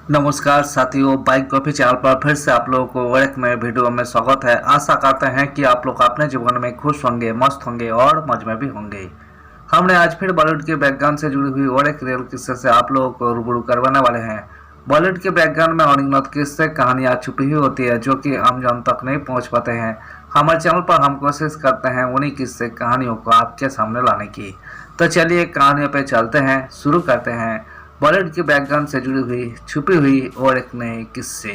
नमस्कार साथियों, bike coffee channel पर फिर से आप लोगों को और एक नए वीडियो में स्वागत है। आशा करते हैं कि आप लोग अपने जीवन में खुश होंगे, मस्त होंगे और मौज में भी होंगे। हमने आज फिर बॉलीवुड के बैकग्राउंड से जुड़ी हुई और एक रियल किस्से से आप लोगों को रूबरू करवाने वाले हैं। बॉलीवुड के बैकग्राउंड में अनगिनत किस्से कहानियाँ छुपी हुई होती है जो कि आम जन तक नहीं पहुँच पाते हैं। हमारे चैनल पर हम कोशिश करते हैं उन्हीं किस्से कहानियों को आपके सामने लाने की। तो चलिए कहानियों पे चलते हैं, शुरू करते हैं बॉलीवुड के बैकग्राउंड से जुड़ी हुई छुपी हुई और एक नए किस्से।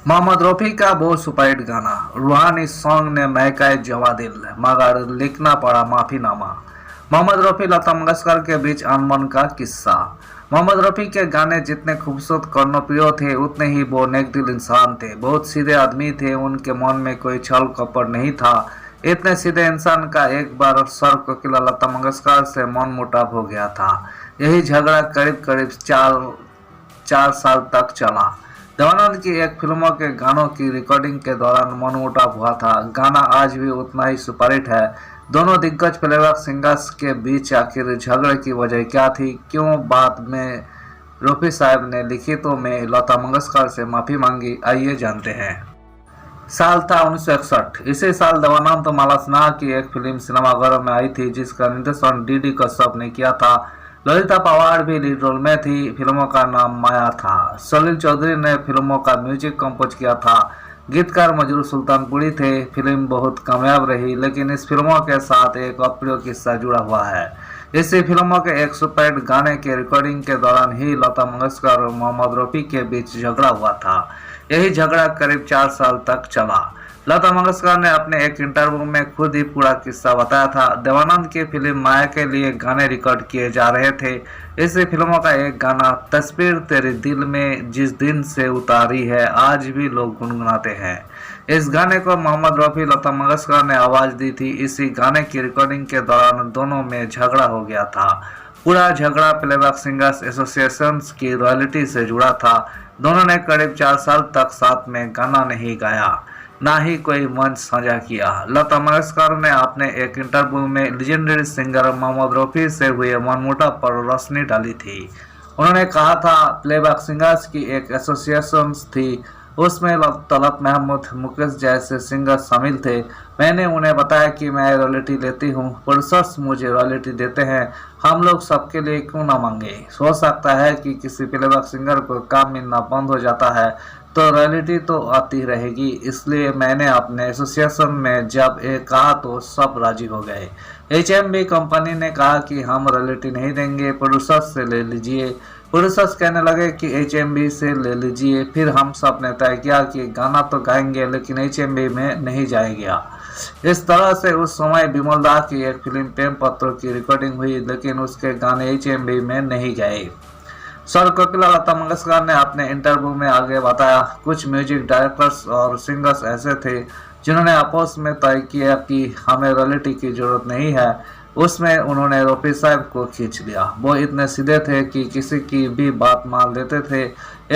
मोहम्मद रफी का वो सुपरहिट गाना रूहानी सॉन्ग ने महकाए जवा दिल, मगर लिखना पड़ा माफीनामा। मोहम्मद रफी लता मंगेशकर के बीच अनबन का किस्सा। मोहम्मद रफी के गाने जितने खूबसूरत कर्णप्रिय थे उतने ही वो नेकदिल इंसान थे। बहुत सीधे आदमी थे, उनके मन में कोई छल कपट नहीं था। इतने सीधे इंसान का एक बार सर कोकिला लता मंगेशकर से मन मुटाव हो गया था। यही झगड़ा करीब करीब चार साल तक चला। देवानंद की एक फिल्मों के गानों की रिकॉर्डिंग के दौरान मनमुटाव हुआ था। गाना आज भी उतना ही सुपरहिट है। दोनों दिग्गज प्लेबैक सिंगर्स के बीच आखिर झगड़े की वजह क्या थी, क्यों बाद में रफी साहब ने लिखितों में लता मंगेशकर से माफी मांगी, आइए जानते हैं। साल था 1961। इसी साल देवानंद माला सिन्हा की एक फिल्म सिनेमाघरों में आई थी जिसका निर्देशन डी कश्यप ने किया था। ललिता पवार भी लीड रोल में थी। फिल्मों का नाम माया था। सलील चौधरी ने फिल्मों का म्यूजिक कंपोज किया था। गीतकार मजरूर सुल्तानपुरी थे। फिल्म बहुत कामयाब रही, लेकिन इस फिल्मों के साथ एक अप्रिय किस्सा जुड़ा हुआ है। इसी फिल्मों के एक सुपरहिट गाने के रिकॉर्डिंग के दौरान ही लता मंगेशकर और मोहम्मद रफी के बीच झगड़ा हुआ था। यही झगड़ा करीब 4 साल तक चला। लता मंगेशकर ने अपने एक इंटरव्यू में खुद ही पूरा किस्सा बताया था। देवानंद की फिल्म माया के लिए गाने रिकॉर्ड किए जा रहे थे। इसी फिल्मों का एक गाना तस्वीर तेरे दिल में जिस दिन से उतारी है आज भी लोग गुनगुनाते हैं। इस गाने को मोहम्मद रफी लता मंगेशकर ने आवाज दी थी। इसी गाने की रिकॉर्डिंग के दौरान दोनों में झगड़ा हो गया था। पूरा झगड़ा प्लेबैक सिंगर्स एसोसिएशन की रॉयल्टी से जुड़ा था। दोनों ने करीब 4 साल तक साथ में गाना नहीं गाया, ना ही कोई मंच साझा किया। लता मंगेशकर ने अपने एक इंटरव्यू में लेजेंडरी सिंगर मोहम्मद रफी से हुए मनमुटाव पर रोशनी डाली थी। उन्होंने कहा था, प्लेबैक सिंगर्स की एक एसोसिएशन थी, उसमें तलत महमूद, मुकेश जैसे सिंगर शामिल थे। मैंने उन्हें बताया कि मैं रॉयल्टी लेती हूँ, प्रोड्यूसर्स मुझे रॉयल्टी देते हैं, हम लोग सबके लिए क्यों ना मांगे। हो सकता है कि किसी प्लेबैक सिंगर को काम मिलना बंद हो जाता है तो रॉयल्टी तो आती रहेगी, इसलिए मैंने अपने एसोसिएशन में जब ये कहा तो सब राजी हो गए। HMV कंपनी ने कहा कि हम रॉयल्टी नहीं देंगे, प्रोड्यूसर्स से ले लीजिए। प्रोड्यूसर्स कहने लगे कि HMV से ले लीजिए। फिर हम सब ने तय किया कि गाना तो गाएंगे लेकिन HMV में नहीं जाएगा। इस तरह से उस समय विमल दा की एक फिल्म प्रेम पत्रों की रिकॉर्डिंग हुई, लेकिन उसके गाने HMV में नहीं गए। सर कोकिला लता मंगेशकर ने अपने इंटरव्यू में आगे बताया, कुछ म्यूजिक डायरेक्टर्स और सिंगर्स ऐसे थे जिन्होंने आपस में तय किया कि हमें रॉयल्टी की जरूरत नहीं है। उसमें उन्होंने रफी साहब को खींच लिया। वो इतने सीधे थे कि किसी की भी बात मान लेते थे।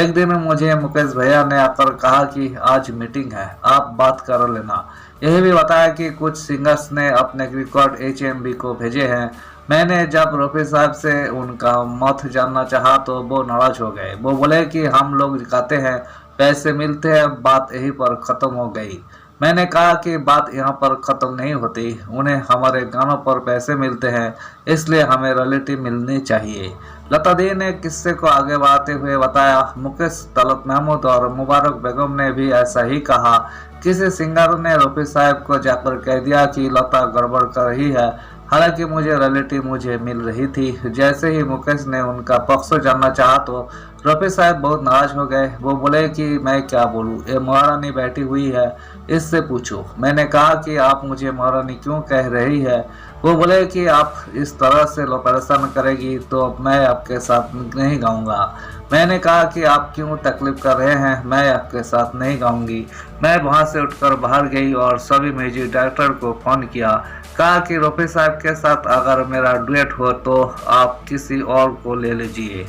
एक दिन मुझे मुकेश भैया ने आकर कहा कि आज मीटिंग है, आप बात कर लेना। यही भी बताया कि कुछ सिंगर्स ने अपने रिकॉर्ड HMV को भेजे हैं। मैंने जब रफी साहब से उनका मत जानना चाहा तो वो नाराज हो गए। वो बोले कि हम लोग गाते हैं, पैसे मिलते हैं, बात यहीं पर ख़त्म हो गई। मैंने कहा कि बात यहाँ पर ख़त्म नहीं होती, उन्हें हमारे गानों पर पैसे मिलते हैं, इसलिए हमें रॉयल्टी मिलनी चाहिए। लता दी ने किस्से को आगे बढ़ाते हुए बताया, मुकेश, तलत महमूद और मुबारक बेगम ने भी ऐसा ही कहा। किसी सिंगर ने रफी साहब को जाकर कह दिया कि लता गड़बड़ कर रही है, हालांकि रॉयल्टी मुझे मिल रही थी। जैसे ही मुकेश ने उनका पक्ष जानना चाहा तो रफी साहब बहुत नाराज हो गए। वो बोले कि मैं क्या बोलूं, ये महारानी बैठी हुई है, इससे पूछो। मैंने कहा कि आप मुझे महारानी क्यों कह रही है। वो बोले कि आप इस तरह से परेशान करेगी तो मैं आपके साथ नहीं गाऊंगा। मैंने कहा कि आप क्यों तकलीफ कर रहे हैं, मैं आपके साथ नहीं गाऊंगी। मैं वहां से उठकर बाहर गई और सभी म्यूजिक डायरेक्टर को फोन किया, कहा कि रफी साहब के साथ अगर मेरा डुएट हो तो आप किसी और को ले लीजिए।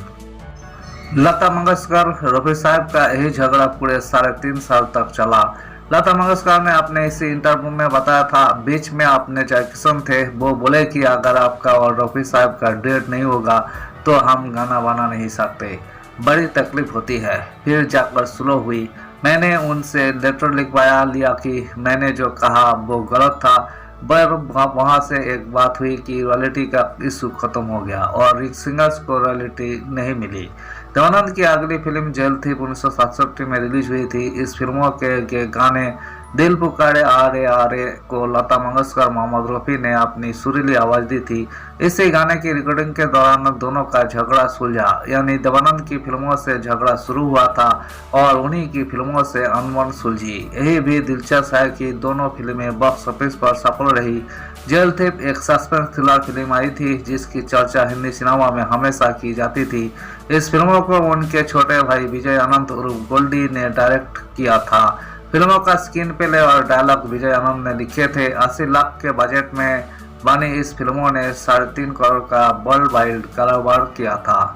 लता मंगेशकर रफी साहब का यही झगड़ा पूरे 3.5 साल तक चला। लता मंगेशकर ने अपने इसी इंटरव्यू में बताया था, बीच में अपने जयकिशन थे, वो बोले कि अगर आपका और रफी साहब का डेट नहीं होगा तो हम गाना बना नहीं सकते। बड़ी तकलीफ होती है। फिर जाकर सुलह हुई। मैंने उनसे लेटर लिखवाया लिया कि मैंने जो कहा वो गलत था। पर वहाँ से एक बात हुई कि रॉयल्टी का इशू खत्म हो गया और सिंगर्स को रॉयल्टी नहीं मिली। देवानंद की अगली फिल्म जेल थी 1967 में रिलीज हुई थी। इस फिल्मों के गाने दिल पुकारे आ रे को लता मंगेशकर मोहम्मद रफ़ी ने अपनी सुरीली आवाज दी थी। इसी गाने की रिकॉर्डिंग के दौरान दोनों का झगड़ा सुलझा, यानी देवानंद की फिल्मों से झगड़ा शुरू हुआ था और उन्हीं की फिल्मों से अनबन सुलझी। यही भी दिलचस्प है कि दोनों फिल्में बॉक्स ऑफिस पर सफल रही। जेल थीप एक सस्पेंस थ्रिलर फिल्म आई थी जिसकी चर्चा हिंदी सिनेमा में हमेशा की जाती थी। इस फिल्मों को उनके छोटे भाई विजय आनंद उर्फ गोल्डी ने डायरेक्ट किया था। फिल्मों का स्क्रीन प्ले और डायलॉग विजय आनंद ने लिखे थे। 80 लाख के बजट में बनी इस फिल्मों ने 3.5 करोड़ का वर्ल्ड वाइड कारोबार किया था।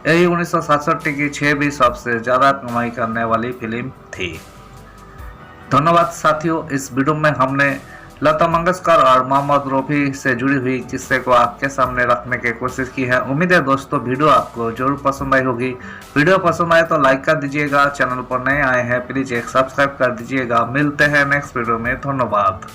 यही 1967 की 6वीं सबसे ज्यादा कमाई करने वाली फिल्म थी। धन्यवाद साथियों, इस वीडियो में हमने लता मंगेशकर और मोहम्मद रफ़ी से जुड़ी हुई किस्से को आपके सामने रखने की कोशिश की है। उम्मीद है दोस्तों वीडियो आपको जरूर पसंद आई होगी। वीडियो पसंद आए तो लाइक कर दीजिएगा। चैनल पर नए आए हैं प्लीज एक सब्सक्राइब कर दीजिएगा। मिलते हैं नेक्स्ट वीडियो में। धन्यवाद।